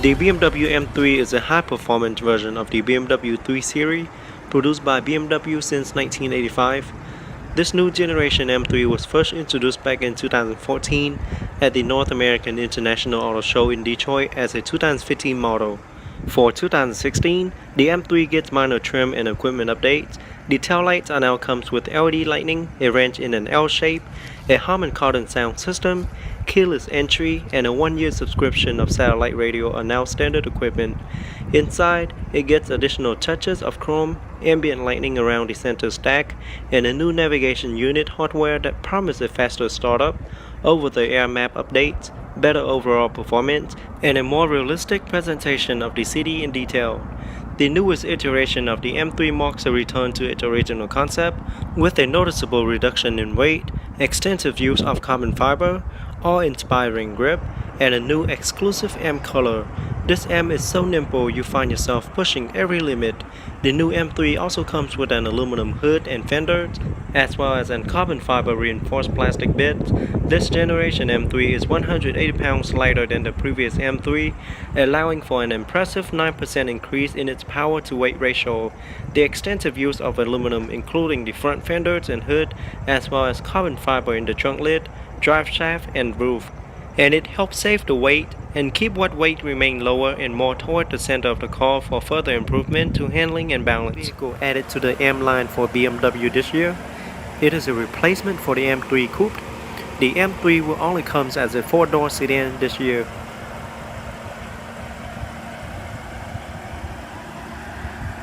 The BMW M3 is a high-performance version of the BMW 3 Series, produced by BMW since 1985. This new generation M3 was first introduced back in 2014 at the North American International Auto Show in Detroit as a 2015 model. For 2016, the M3 gets minor trim and equipment updates. The taillights are now comes with LED lighting, a wrench in an L shape, a Harman Kardon sound system, keyless entry, and a 1-year subscription of satellite radio are now standard equipment. Inside, it gets additional touches of chrome, ambient lighting around the center stack, and a new navigation unit hardware that promises a faster startup, over-the-air map updates, better overall performance, and a more realistic presentation of the city in detail. The newest iteration of the M3 marks a return to its original concept, with a noticeable reduction in weight, extensive use of carbon fiber, awe-inspiring grip, and a new exclusive M color. This M is so nimble you find yourself pushing every limit. The new M3 also comes with an aluminum hood and fenders, as well as a carbon fiber reinforced plastic bed. This generation M3 is 180 pounds lighter than the previous M3, allowing for an impressive 9% increase in its power to weight ratio. The extensive use of aluminum, including the front fenders and hood, as well as carbon fiber in the trunk lid, drive shaft, and roof, and it helps save the weight and keep what weight remain lower and more toward the center of the car for further improvement to handling and balance. Vehicle added to the M line for BMW this year. It is a replacement for the M3 Coupe. The M3 will only comes as a 4-door sedan this year.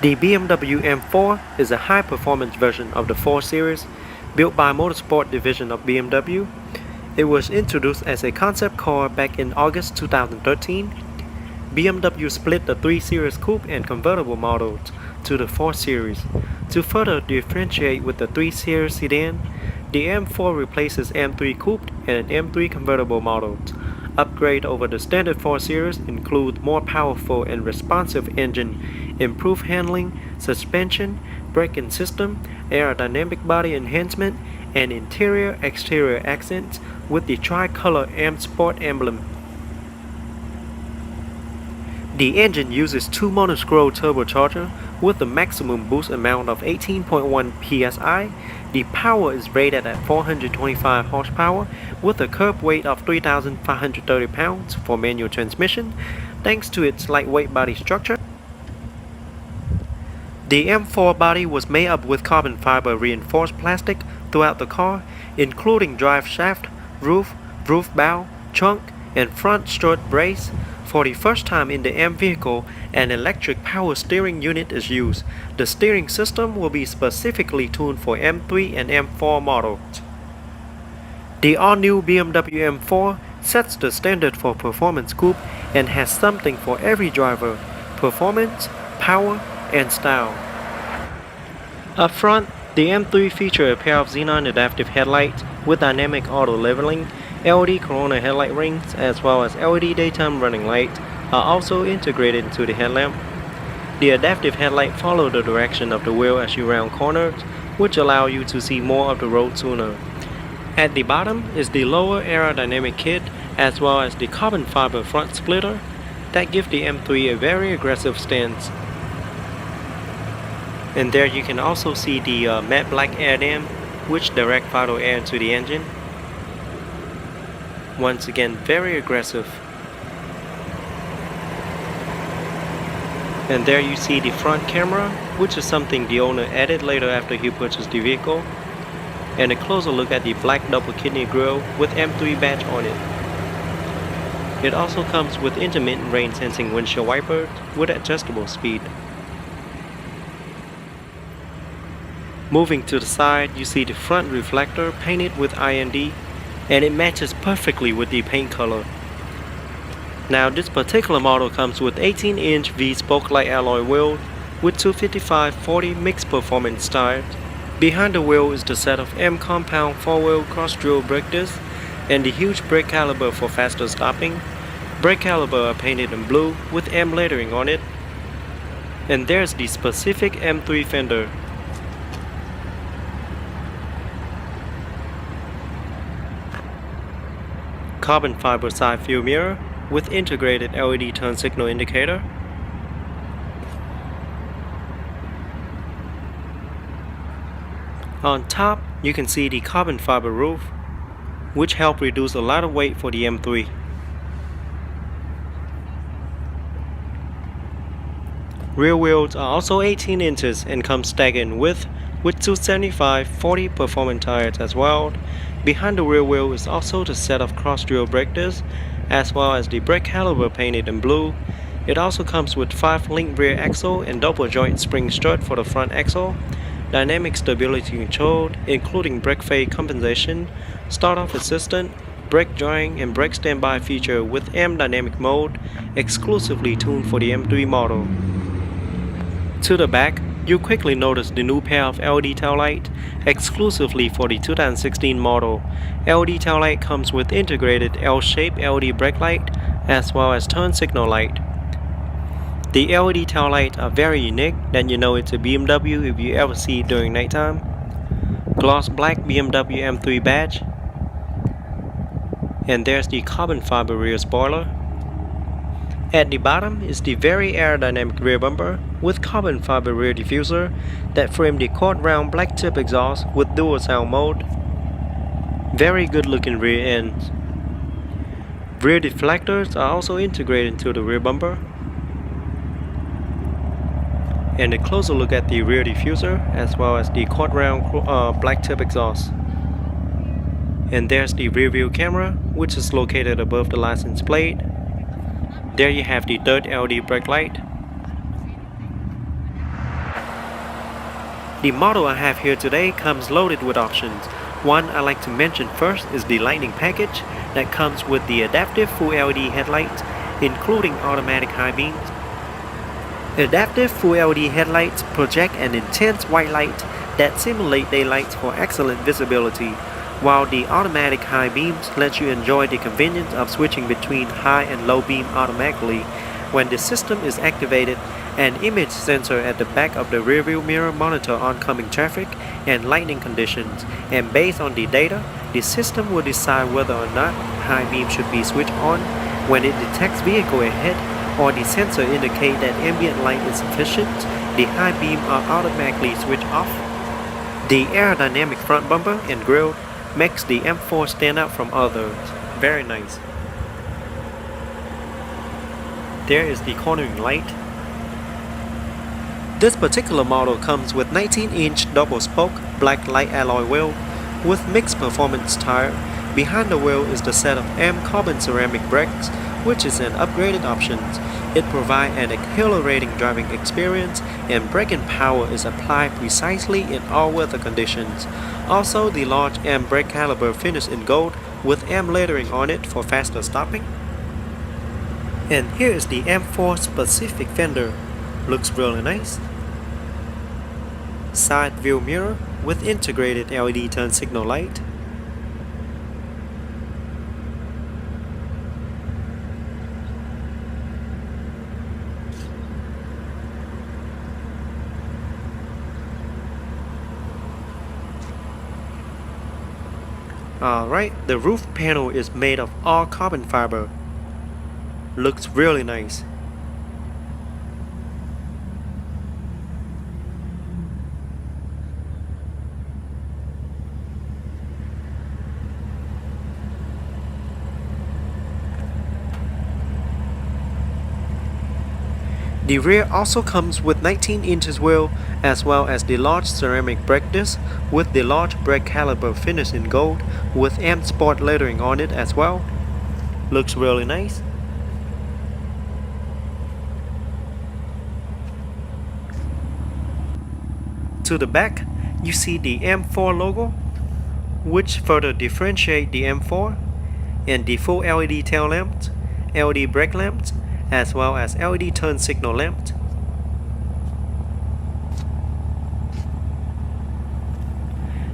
The BMW M4 is a high-performance version of the 4 Series, built by Motorsport division of BMW. It was introduced as a concept car back in August 2013. BMW split the 3 Series Coupe and convertible models to the 4 Series. To further differentiate with the 3 Series sedan, the M4 replaces M3 Coupe and an M3 convertible models. Upgrade over the standard 4 Series include more powerful and responsive engine, improved handling, suspension, braking system, aerodynamic body enhancement, and interior-exterior accents with the tricolor M Sport emblem. The engine uses 2 monoscroll turbocharger with a maximum boost amount of 18.1 psi. The power is rated at 425 horsepower with a curb weight of 3,530 pounds for manual transmission, thanks to its lightweight body structure. The M4 body was made up with carbon fiber reinforced plastic throughout the car, including drive shaft, roof bow, trunk, and front strut brace. For the first time in the M vehicle, an electric power steering unit is used. The steering system will be specifically tuned for M3 and M4 models. The all-new BMW M4 sets the standard for performance coupe and has something for every driver: performance, power, and style. Up front, the M3 features a pair of xenon adaptive headlights with dynamic auto leveling. LED corona headlight rings as well as LED daytime running lights are also integrated into the headlamp. The adaptive headlight follow the direction of the wheel as you round corners, which allow you to see more of the road sooner. At the bottom is the lower aerodynamic kit as well as the carbon fiber front splitter that give the M3 a very aggressive stance. And there you can also see the matte black air dam, which direct vital air into the engine. Once again, very aggressive. And there you see the front camera, which is something the owner added later after he purchased the vehicle. And a closer look at the black double kidney grille with M3 badge on it. It also comes with intermittent rain sensing windshield wipers with adjustable speed. Moving to the side, you see the front reflector painted with IND, and it matches perfectly with the paint color. Now this particular model comes with 18-inch V-spoke light alloy wheels with 255/40 mixed performance tires. Behind the wheel is the set of M compound 4-wheel cross-drill brake discs and the huge brake caliper for faster stopping. Brake caliper are painted in blue with M lettering on it. And there's the specific M3 fender. Carbon fiber side view mirror with integrated LED turn signal indicator. On top, you can see the carbon fiber roof, which helped reduce a lot of weight for the M3. Rear wheels are also 18 inches and come staggered in width with 275/40 performance tires as well. Behind the rear wheel is also the set of cross-drill brake discs as well as the brake caliper painted in blue. It also comes with 5-link rear axle and double joint spring strut for the front axle, dynamic stability control including brake fade compensation, start-off assistant, brake drying and brake standby feature with M dynamic mode exclusively tuned for the M3 model. To the back, you quickly notice the new pair of LED tail light exclusively for the 2016 model. LED tail light comes with integrated L-shaped LED brake light as well as turn signal light. The LED tail lights are very unique that you know it's a BMW if you ever see it during nighttime. Gloss black BMW M3 badge. And there's the carbon fiber rear spoiler. At the bottom is the very aerodynamic rear bumper with carbon fiber rear diffuser that frame the quad round black tip exhaust with dual sound mode. Very good looking rear ends. Rear deflectors are also integrated into the rear bumper. And a closer look at the rear diffuser as well as the quad round black tip exhaust. And there's the rear view camera, which is located above the license plate. There you have the third LED brake light. The model I have here today comes loaded with options. One I like to mention first is the Lightning package that comes with the adaptive full LED headlights, including automatic high beams. Adaptive full LED headlights project an intense white light that simulate daylight for excellent visibility, while the automatic high beams let you enjoy the convenience of switching between high and low beam automatically. When the system is activated, an image sensor at the back of the rearview mirror monitors oncoming traffic and lighting conditions, and based on the data, the system will decide whether or not high beam should be switched on. When it detects vehicle ahead or the sensor indicate that ambient light is sufficient, the high beam are automatically switched off. The aerodynamic front bumper and grille makes the M4 stand out from others. Very nice. There is the cornering light. This particular model comes with 19-inch double spoke black light alloy wheel with mixed performance tire. Behind the wheel is the set of M carbon ceramic brakes, which is an upgraded option. It provides an exhilarating driving experience and braking power is applied precisely in all weather conditions. Also, the large M brake caliper finished in gold with M lettering on it for faster stopping. And here is the M4 specific fender. Looks really nice. Side view mirror with integrated LED turn signal light. Alright, the roof panel is made of all carbon fiber. Looks really nice. The rear also comes with 19 inches wheel as well as the large ceramic brake disc with the large brake caliper finished in gold with M Sport lettering on it as well. Looks really nice. To the back, you see the M4 logo, which further differentiate the M4, and the full LED tail lamps, LED brake lamps, as well as LED turn signal lamps.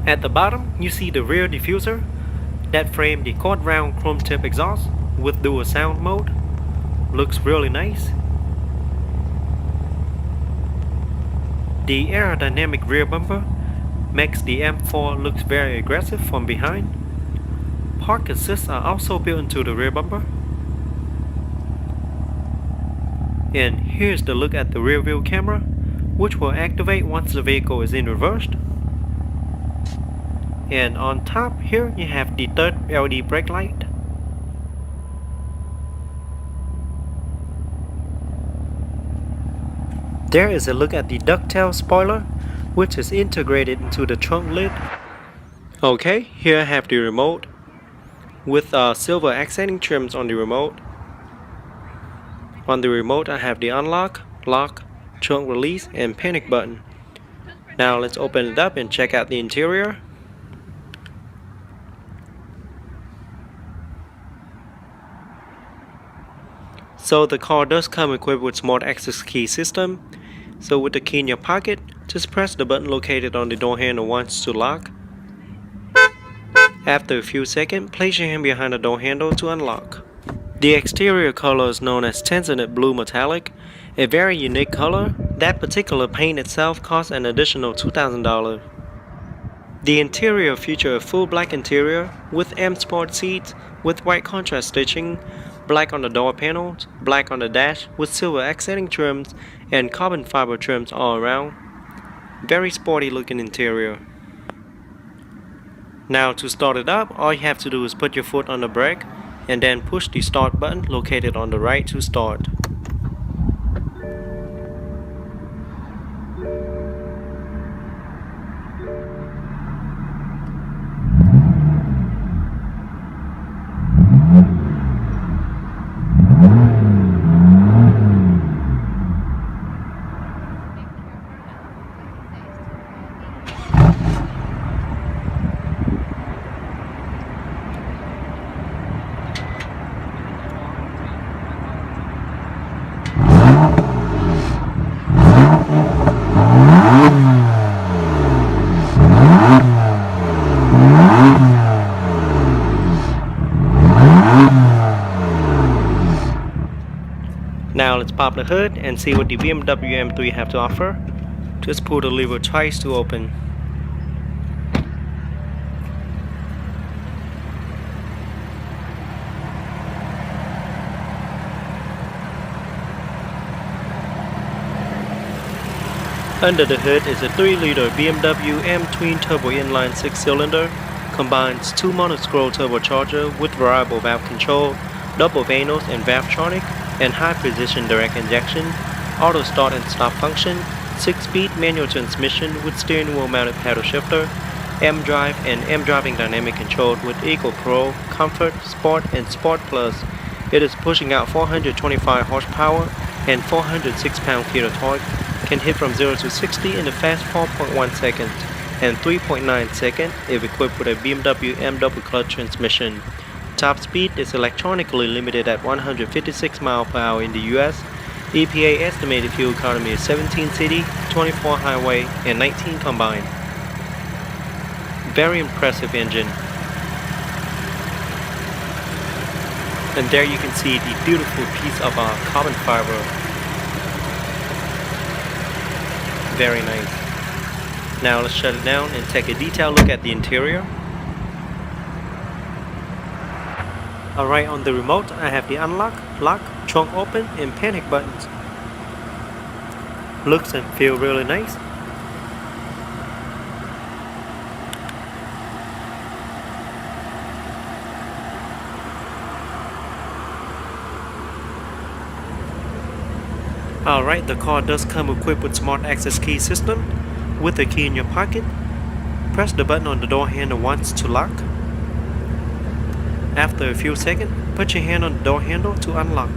At the bottom, you see the rear diffuser that frame the quad round chrome tip exhaust with dual sound mode. Looks really nice. The aerodynamic rear bumper makes the M4 look very aggressive from behind. Park assists are also built into the rear bumper. And here's the look at the rear view camera, which will activate once the vehicle is in reverse. And on top here you have the third LED brake light. There is a look at the ducktail spoiler, which is integrated into the trunk lid. Okay, here I have the remote with silver accenting trims on the remote. On the remote I have the unlock, lock, trunk release and panic button. Now let's open it up and check out the interior. So the car does come equipped with smart access key system. So with the key in your pocket, just press the button located on the door handle once to lock. After a few seconds, place your hand behind the door handle to unlock. The exterior color is known as Tanzanite Blue Metallic, a very unique color. That particular paint itself costs an additional $2,000. The interior features a full black interior with M Sport seats with white contrast stitching, black on the door panels, black on the dash with silver accenting trims and carbon fiber trims all around. Very sporty looking interior. Now to start it up, all you have to do is put your foot on the brake and then push the start button located on the right to start. Now let's pop the hood and see what the BMW M3 have to offer. Just pull the lever twice to open. Under the hood is a 3-liter BMW M twin turbo inline 6-cylinder, combines 2 mono-scroll turbocharger with variable valve control, double vanos and Valvetronic, and high precision direct injection, auto start and stop function, 6-speed manual transmission with steering wheel mounted paddle shifter, M drive and M driving dynamic control with Eco Pro, Comfort, Sport and Sport Plus. It is pushing out 425 horsepower and 406 pound-feet of torque, can hit from 0 to 60 in a fast 4.1 seconds and 3.9 seconds if equipped with a BMW M double clutch transmission. Top speed is electronically limited at 156 miles per hour in the US. EPA estimated fuel economy is 17 city, 24 highway, and 19 combined. Very impressive engine. And there you can see the beautiful piece of carbon fiber. Very nice. Now let's shut it down and take a detailed look at the interior. Alright, on the remote I have the unlock, lock, trunk open and panic buttons. Looks and feel really nice. Alright, the car does come equipped with smart access key system. With the key in your pocket, press the button on the door handle once to lock. After a few seconds, put your hand on the door handle to unlock.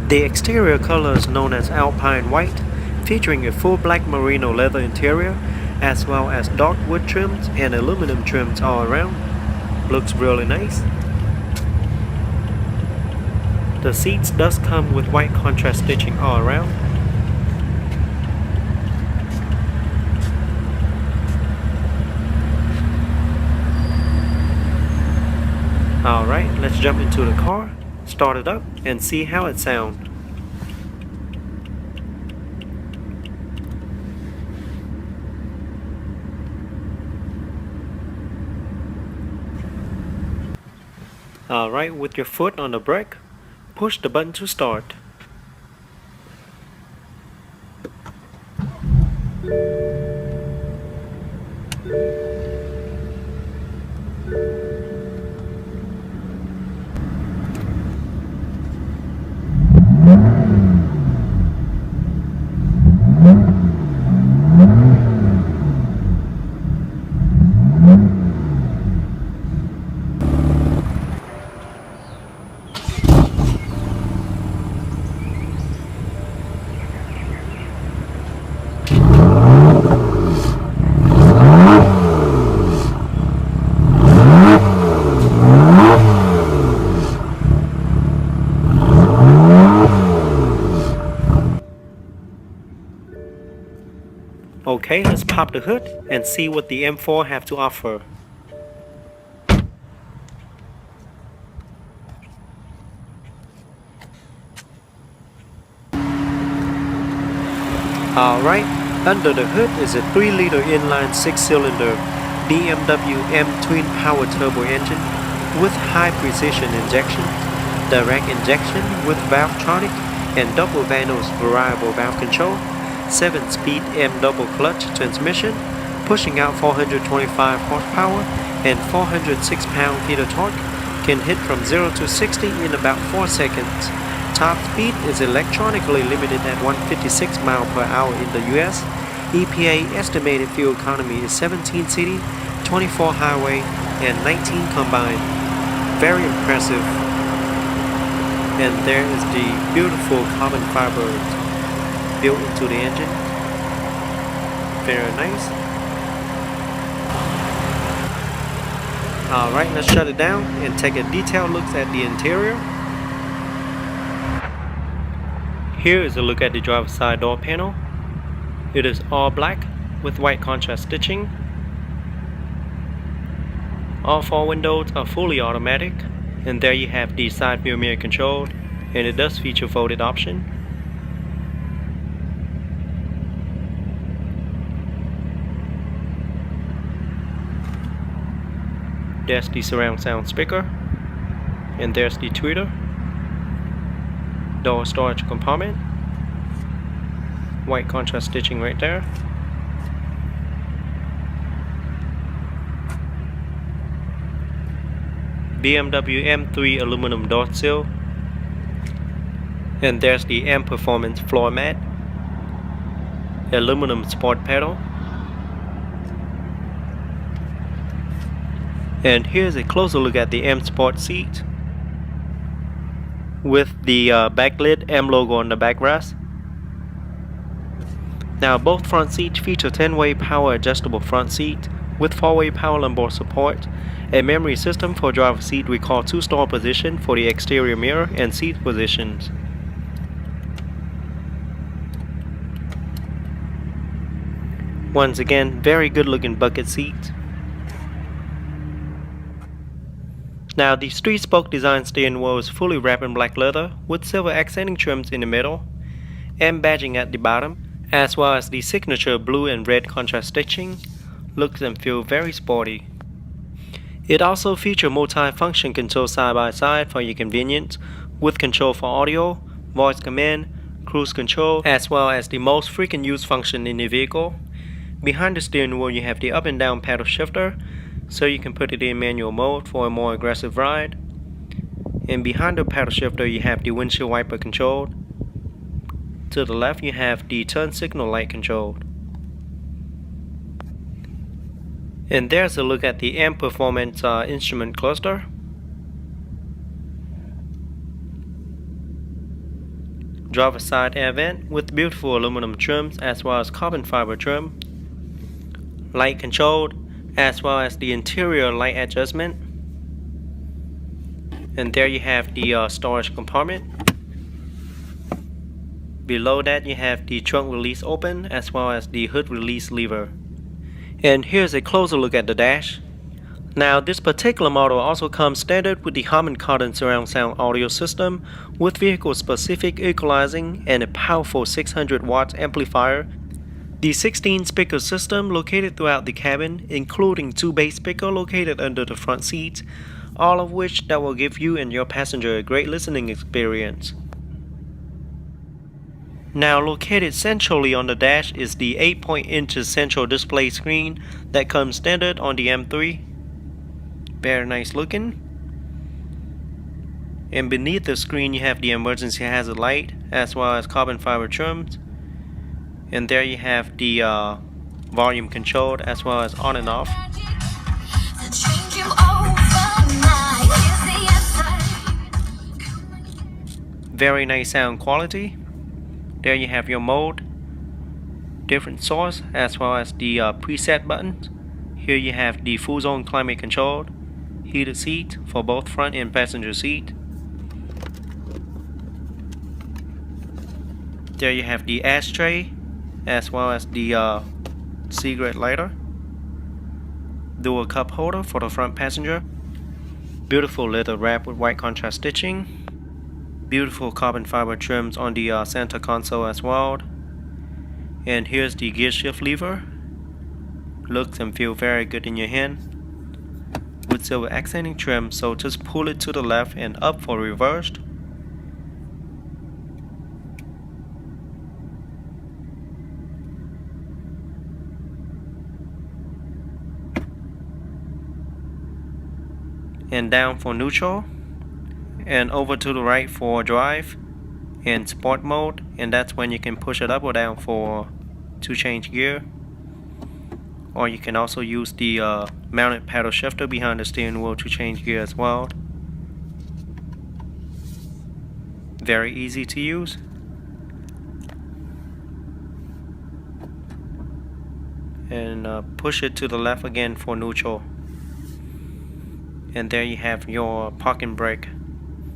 The exterior color is known as Alpine White, featuring a full black merino leather interior, as well as dark wood trims and aluminum trims all around. Looks really nice. The seats does come with white contrast stitching all around. Alright, let's jump into the car, start it up, and see how it sounds. Alright, with your foot on the brake, push the button to start. Okay, let's pop the hood and see what the M4 have to offer. Alright, under the hood is a 3-liter inline 6-cylinder BMW M twin power turbo engine with high precision injection, direct injection with Valvetronic and double vanos variable valve control, 7-speed M double clutch transmission, pushing out 425 horsepower and 406 pound-feet of torque, can hit from 0 to 60 in about 4 seconds. Top speed is electronically limited at 156 miles per hour in the US. EPA estimated fuel economy is 17 city, 24 highway, and 19 combined. Very impressive. And there is the beautiful carbon fiber built into the engine. Very nice. Alright, let's shut it down and take a detailed look at the interior. Here is a look at the driver's side door panel. It is all black with white contrast stitching. All 4 windows are fully automatic, and there you have the side view mirror control, and it does feature folded option. There's the surround sound speaker, and there's the tweeter. Door storage compartment, white contrast stitching right there. BMW M3 aluminum door sill, and there's the M Performance floor mat, aluminum sport pedal, and here's a closer look at the M Sport seat with the backlit M logo on the backrest. Now both front seats feature 10-way power adjustable front seat with 4-way power lumbar support, a memory system for driver's seat recall 2-star position for the exterior mirror and seat positions. Once again, very good looking bucket seat. Now the 3-spoke design steering wheel is fully wrapped in black leather with silver accenting trims in the middle and badging at the bottom, as well as the signature blue and red contrast stitching. Looks and feel very sporty. It also features multi-function control side by side for your convenience, with control for audio, voice command, cruise control, as well as the most frequent used function in the vehicle. Behind the steering wheel you have the up and down paddle shifter, so you can put it in manual mode for a more aggressive ride. And behind the paddle shifter you have the windshield wiper control. To the left you have the turn signal light control. And there's a look at the M Performance instrument cluster. Driver side air vent with beautiful aluminum trims as well as carbon fiber trim. Light controlled, as well as the interior light adjustment. And there you have the storage compartment. Below that you have the trunk release open as well as the hood release lever. And here's a closer look at the dash. Now this particular model also comes standard with the Harman Kardon surround sound audio system with vehicle specific equalizing and a powerful 600 watt amplifier. The 16 speaker system located throughout the cabin, including 2 bass speakers located under the front seat, all of which that will give you and your passenger a great listening experience. Now located centrally on the dash is the 8-inch central display screen that comes standard on the M3. Very nice looking. And beneath the screen you have the emergency hazard light as well as carbon fiber trims. And there you have the volume control as well as on and off. Very nice sound quality. There you have your mode, different source as well as the preset buttons. Here you have the full zone climate control, heated seat for both front and passenger seat. There you have the ashtray as well as the cigarette lighter, dual cup holder for the front passenger, beautiful leather wrap with white contrast stitching, beautiful carbon fiber trims on the center console as well. And here's the gear shift lever. Looks and feels very good in your hand with silver accenting trim, so just pull it to the left and up for reversed. And down for neutral, and over to the right for drive and sport mode, and that's when you can push it up or down to change gear. Or you can also use the mounted paddle shifter behind the steering wheel to change gear as well. Very easy to use. And push it to the left again for neutral. And there you have your parking brake.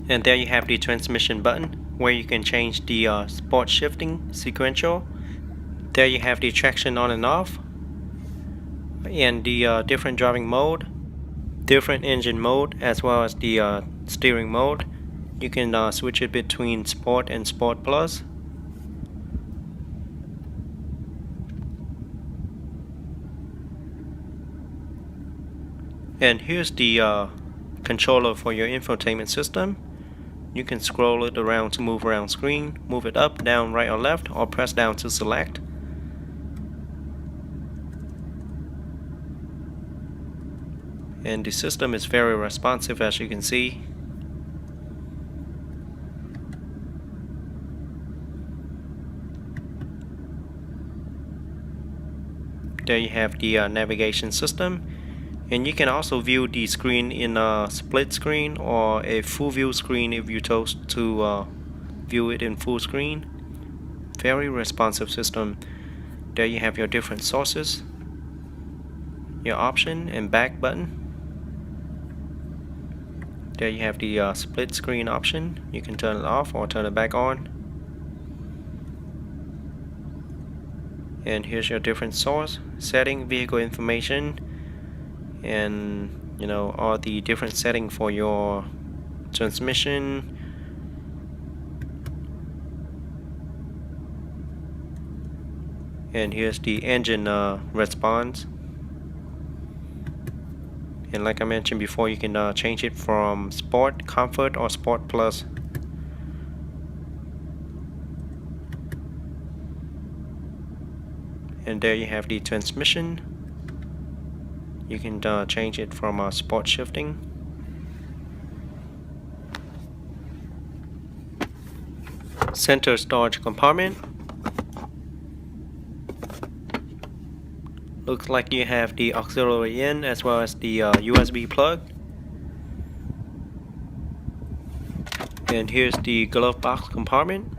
And there you have the transmission button where you can change the sport shifting sequential. There you have the traction on and off, and the different driving mode, different engine mode, as well as the steering mode. You can switch it between Sport and Sport Plus. And here's the controller for your infotainment system. You can scroll it around to move around screen, move it up, down, right or left, or press down to select. And the system is very responsive, as you can see. There you have the navigation system. And you can also view the screen in a split screen or a full view screen if you chose to view it in full screen. Very responsive system. There you have your different sources, your option and back button. There you have the split screen option. You can turn it off or turn it back on. And here's your different source, setting, vehicle information, and all the different settings for your transmission, and here's the engine response. And like I mentioned before, you can change it from Sport, Comfort, or Sport Plus. And there you have the transmission. You can change it from sport shifting. Center storage compartment. Looks like you have the auxiliary in as well as the USB plug. And here's the glove box compartment.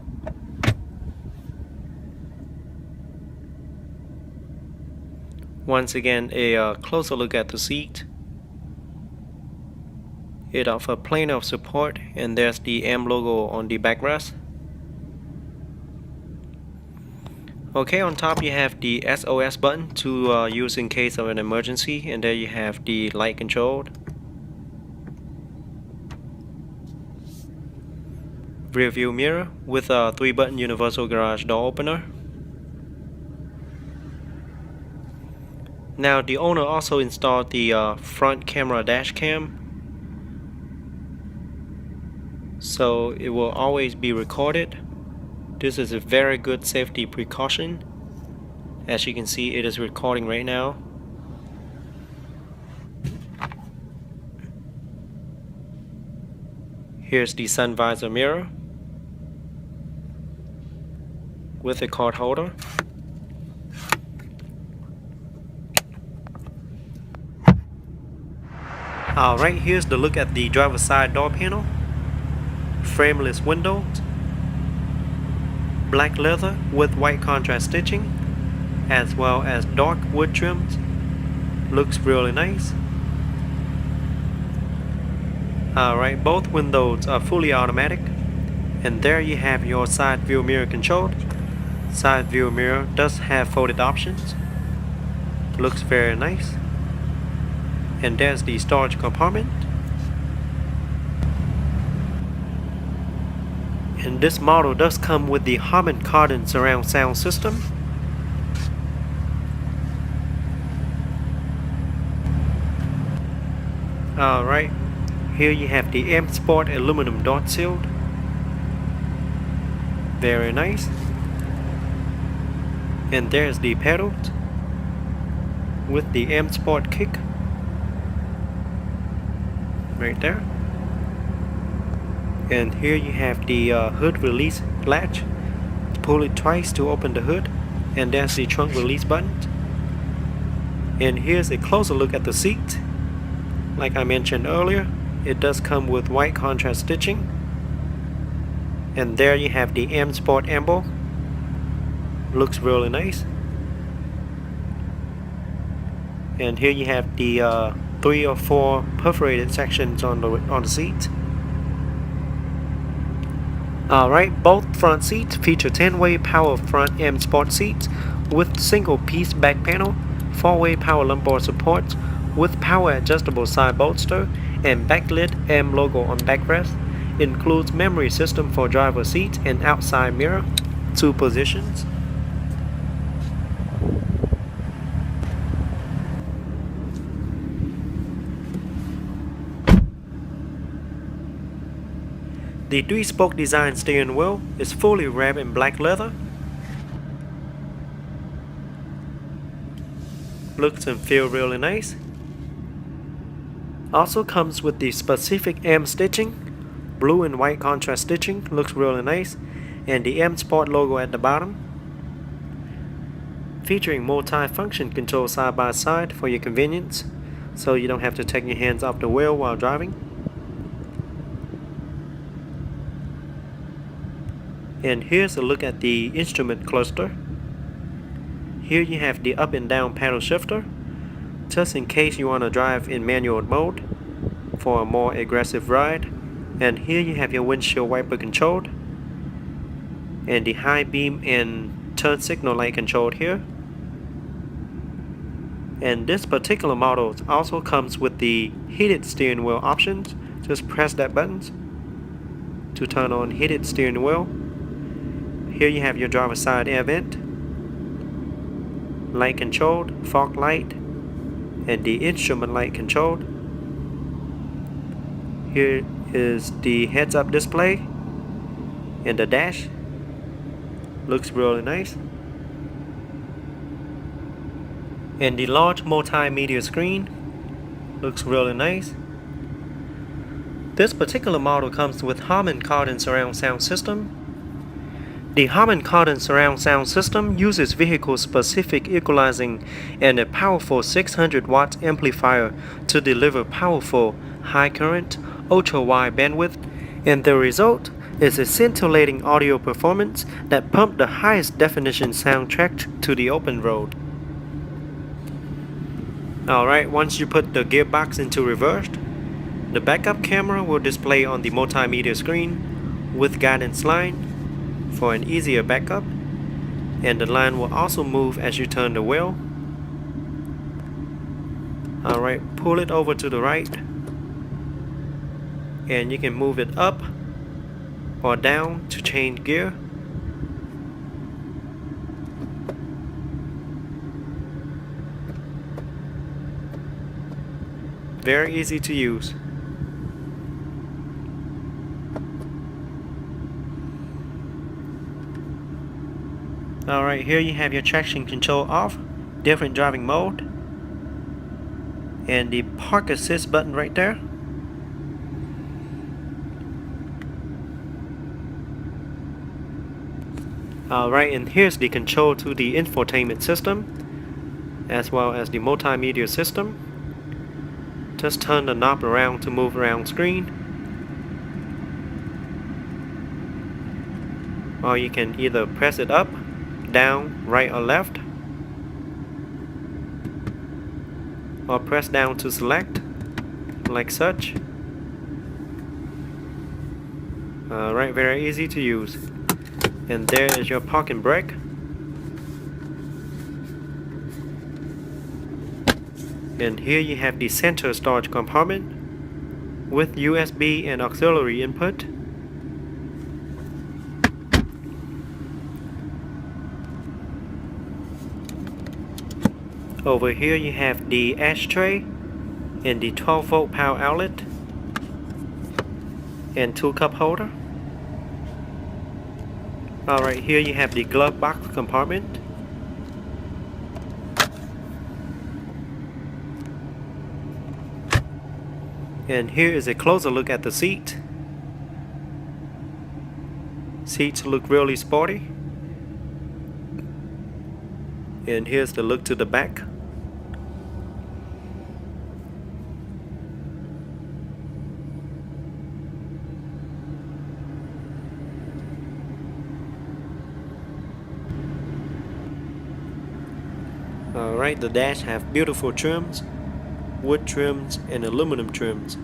Once again, a closer look at the seat. It offers plenty of support, and there's the M logo on the backrest. Okay, on top you have the SOS button to use in case of an emergency, and there you have the light control. Rear view mirror with a 3-button universal garage door opener. Now the owner also installed the front camera dash cam, so it will always be recorded. This is a very good safety precaution. As you can see, it is recording right now. Here's the sun visor mirror with a card holder. Alright, here's the look at the driver's side door panel. Frameless windows, black leather with white contrast stitching, as well as dark wood trims. Looks really nice. Alright, both windows are fully automatic. And there you have your side view mirror control. Side view mirror does have folded options. Looks very nice. And there's the storage compartment. And this model does come with the Harman Kardon surround sound system. Alright, here you have the M Sport aluminum dot shield. Very nice. And there's the pedals with the M Sport kick right there. And here you have the hood release latch. Pull it twice to open the hood, and there's the trunk release button. And here's a closer look at the seat. Like I mentioned earlier, it does come with white contrast stitching. And there you have the M Sport emblem. Looks really nice. And here you have the 3 or 4 perforated sections on the seat. Alright, both front seats feature 10-way power front M Sport seats with single piece back panel, 4-way power lumbar support with power adjustable side bolster, and backlit M logo on backrest. Includes memory system for driver seat and outside mirror, 2 positions. The 3-spoke design steering wheel is fully wrapped in black leather. Looks and feels really nice. Also comes with the specific M stitching, blue and white contrast stitching, looks really nice, and the M Sport logo at the bottom. Featuring multi-function control side by side for your convenience, so you don't have to take your hands off the wheel while driving. And here's a look at the instrument cluster. Here you have the up and down paddle shifter, just in case you want to drive in manual mode for a more aggressive ride. And here you have your windshield wiper controlled, and the high beam and turn signal light controlled here. And this particular model also comes with the heated steering wheel options. Just press that button to turn on heated steering wheel. Here you have your driver's side air vent, light controlled, fog light, and the instrument light controlled. Here is the heads-up display and the dash. Looks really nice. And the large multimedia screen looks really nice. This particular model comes with Harman Kardon surround sound system. The Harman Kardon surround sound system uses vehicle-specific equalizing and a powerful 600-watt amplifier to deliver powerful, high-current, ultra-wide bandwidth, and the result is a scintillating audio performance that pumps the highest definition soundtrack to the open road. Alright, once you put the gearbox into reverse, the backup camera will display on the multimedia screen with guidance line for an easier backup, and the line will also move as you turn the wheel. Alright, pull it over to the right, and you can move it up or down to change gear. Very easy to use. Alright, here you have your traction control off, different driving mode, and the park assist button right there. Alright, and here's the control to the infotainment system, as well as the multimedia system. Just turn the knob around to move around screen. Or you can either press it up, down, right or left, or press down to select, like such. Alright, very easy to use. And there is your parking brake. And here you have the center storage compartment with USB and auxiliary input. Over here you have the ashtray and the 12-volt power outlet and tool cup holder. Alright, here you have the glove box compartment. And here is a closer look at the seat. Seats look really sporty. And here's the look to the back. Alright, the dash have beautiful trims, wood trims and aluminum trims.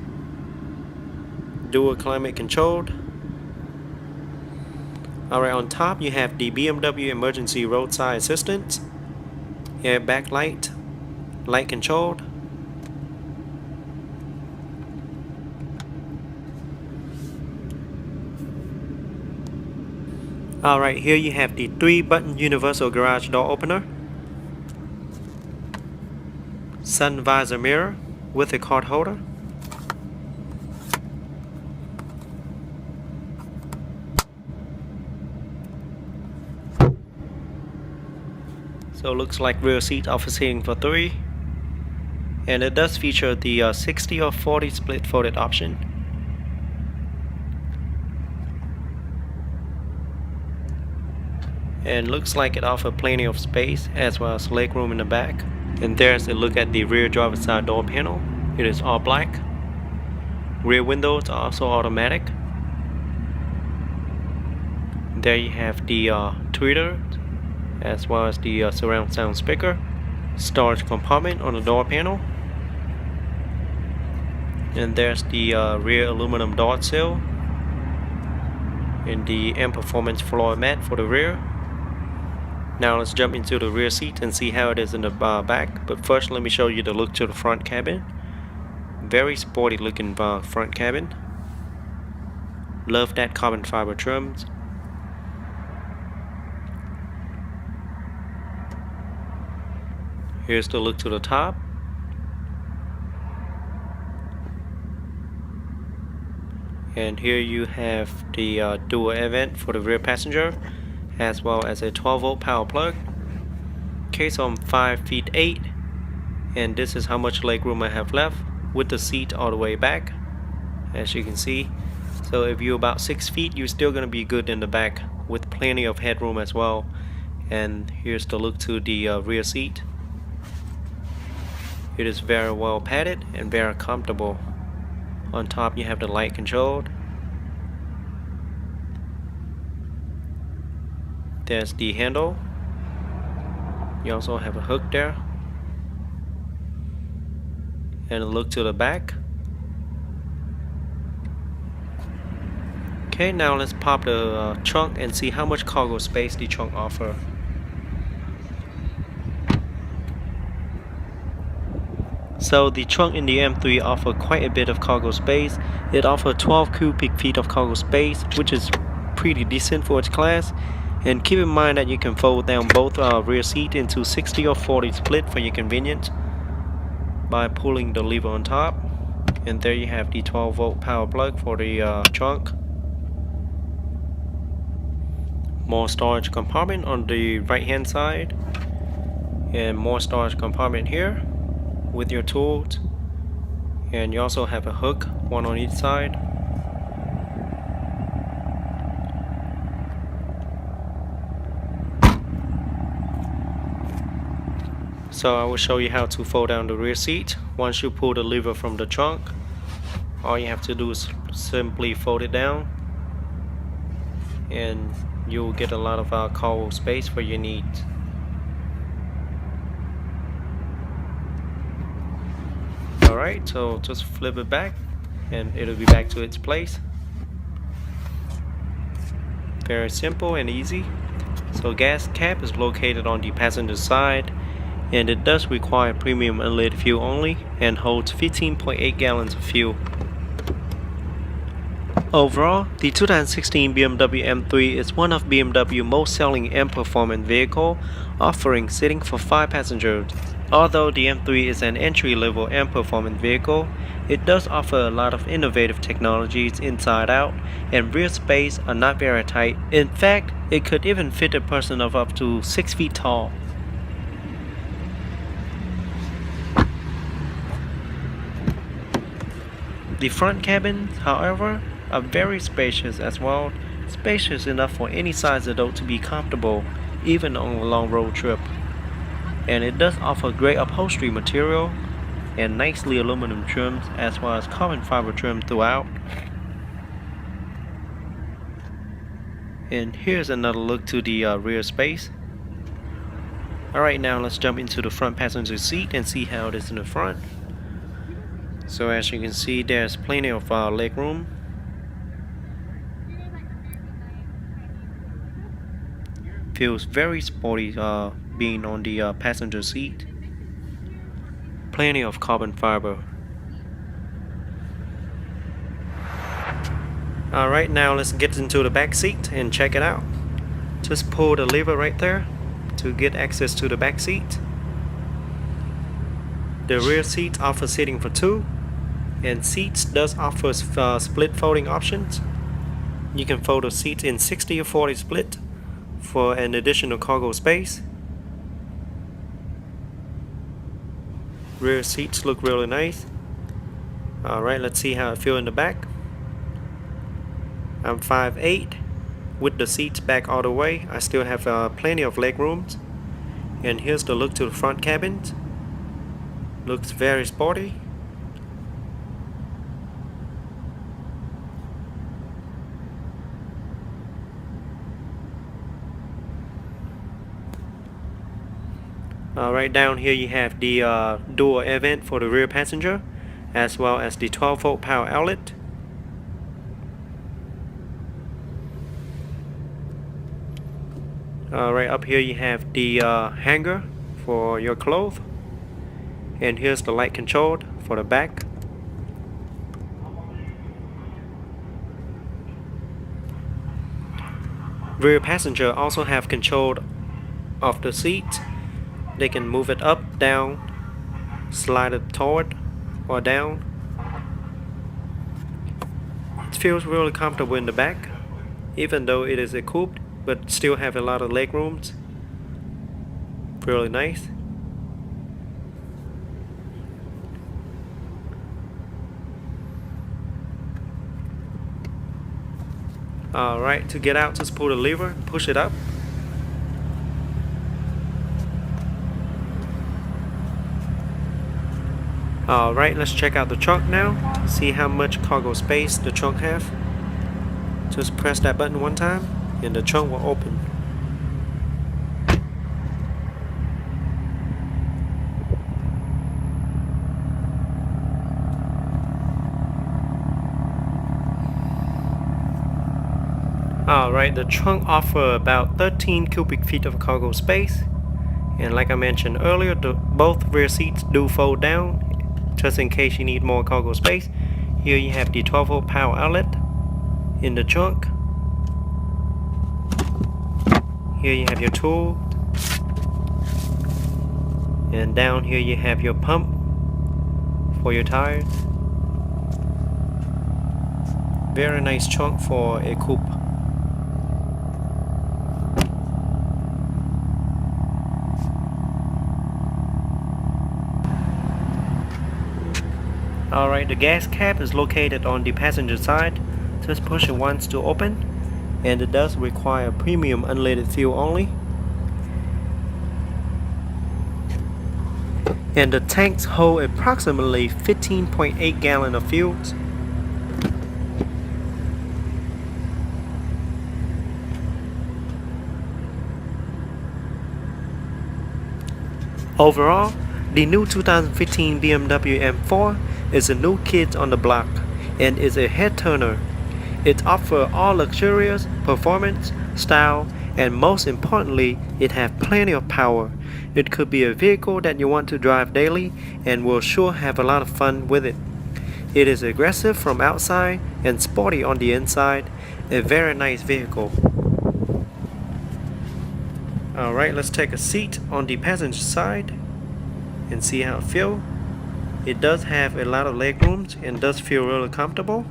Dual climate controlled. Alright, on top you have the BMW emergency roadside assistance, airbag light, light controlled. Alright, here you have the 3-button universal garage door opener, sun visor mirror with a card holder, so it looks like rear seat offer seating for 3, and it does feature the 60 or 40 split folded option. And looks like it offers plenty of space as well as legroom in the back. And there's a look at the rear driver's side door panel. It is all black. Rear windows are also automatic. There you have the tweeter as well as the surround sound speaker. Storage compartment on the door panel. And there's the rear aluminum door sill and the M Performance floor mat for the rear. Now let's jump into the rear seat and see how it is in the back. But first let me show you the look to the front cabin. Very sporty looking front cabin. Love that carbon fiber trims. Here's the look to the top. And here you have the dual air vent for the rear passenger, as well as a 12-volt power plug. Okay, so I'm 5 feet 8, and this is how much legroom I have left with the seat all the way back, as you can see. So if you're about 6 feet, you're still gonna be good in the back with plenty of headroom as well. And here's the look to the rear seat. It is very well padded and very comfortable. On top you have the light controlled. There's the handle. You also have a hook there. And a look to the back. Okay, now let's pop the trunk and see how much cargo space the trunk offers. So the trunk in the M3 offers quite a bit of cargo space. It offers 12 cubic feet of cargo space, which is pretty decent for its class. And keep in mind that you can fold down both rear seat into 60 or 40 split for your convenience by pulling the lever on top. And there you have the 12-volt power plug for the trunk. more storage compartment on the right hand side, and more storage compartment here with your tools. And you also have a hook, one on each side. So I will show you how to fold down the rear seat. Once you pull the lever from the trunk, all you have to do is simply fold it down, and you'll get a lot of cargo space for your needs. Alright, so just flip it back and it'll be back to its place. Very simple and easy. So gas cap is located on the passenger side, and it does require premium unleaded fuel only and holds 15.8 gallons of fuel. Overall, the 2016 BMW M3 is one of BMW's most selling and performant vehicle, offering seating for 5 passengers. Although the M3 is an entry-level and performant vehicle, it does offer a lot of innovative technologies inside out, and rear space are not very tight. In fact, it could even fit a person of up to 6 feet tall. The front cabins, however, are very spacious as well, spacious enough for any size adult to be comfortable, even on a long road trip. And it does offer great upholstery material and nicely aluminum trims as well as carbon fiber trim throughout. And here's another look to the rear space. Alright, now let's jump into the front passenger seat and see how it is in the front. So as you can see, there's plenty of leg room. Feels very sporty being on the passenger seat. Plenty of carbon fiber. Alright, now let's get into the back seat and check it out. Just pull the lever right there to get access to the back seat. The rear seats offer seating for 2, and seats does offer split folding options. You can fold the seats in 60 or 40 split for an additional cargo space. Rear seats look really nice. Alright, let's see how it feels in the back. I'm 5'8". With the seats back all the way, I still have plenty of leg rooms. And here's the look to the front cabins. Looks very sporty. Right down here you have the dual air vent for the rear passenger, as well as the 12-volt power outlet. Right up here you have the hanger for your clothes, and here's the light control for the back. Rear passenger also have control of the seat. They can move it up, down, slide it toward or down. It feels really comfortable in the back, even though it is equipped, but still have a lot of leg rooms. Really nice. Alright, to get out, just pull the lever and push it up. Alright, let's check out the trunk now. See how much cargo space the trunk have. Just press that button one time and the trunk will open. Alright, the trunk offers about 13 cubic feet of cargo space. And like I mentioned earlier, both rear seats do fold down, just in case you need more cargo space. Here you have the 12-volt power outlet in the trunk. Here you have your tool. And down here you have your pump for your tires. Very nice trunk for a coupe. Alright, the gas cap is located on the passenger side. Just push it once to open, and it does require premium unleaded fuel only. And the tanks hold approximately 15.8 gallons of fuel. Overall, the new 2015 BMW M4 is a new kid on the block and is a head turner. It offers all luxurious performance, style, and most importantly, it has plenty of power. It could be a vehicle that you want to drive daily and will sure have a lot of fun with it. It is aggressive from outside and sporty on the inside, a very nice vehicle. Alright, let's take a seat on the passenger side and see how it feels. It does have a lot of leg room and does feel really comfortable.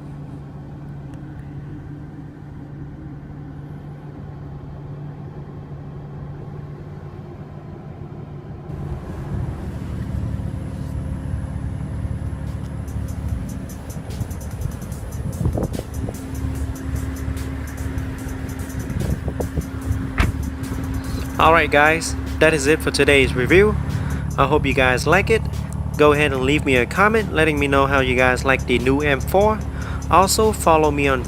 Alright guys, that is it for today's review. I hope you guys like it. Go ahead and leave me a comment letting me know how you guys like the new M4. Also follow me on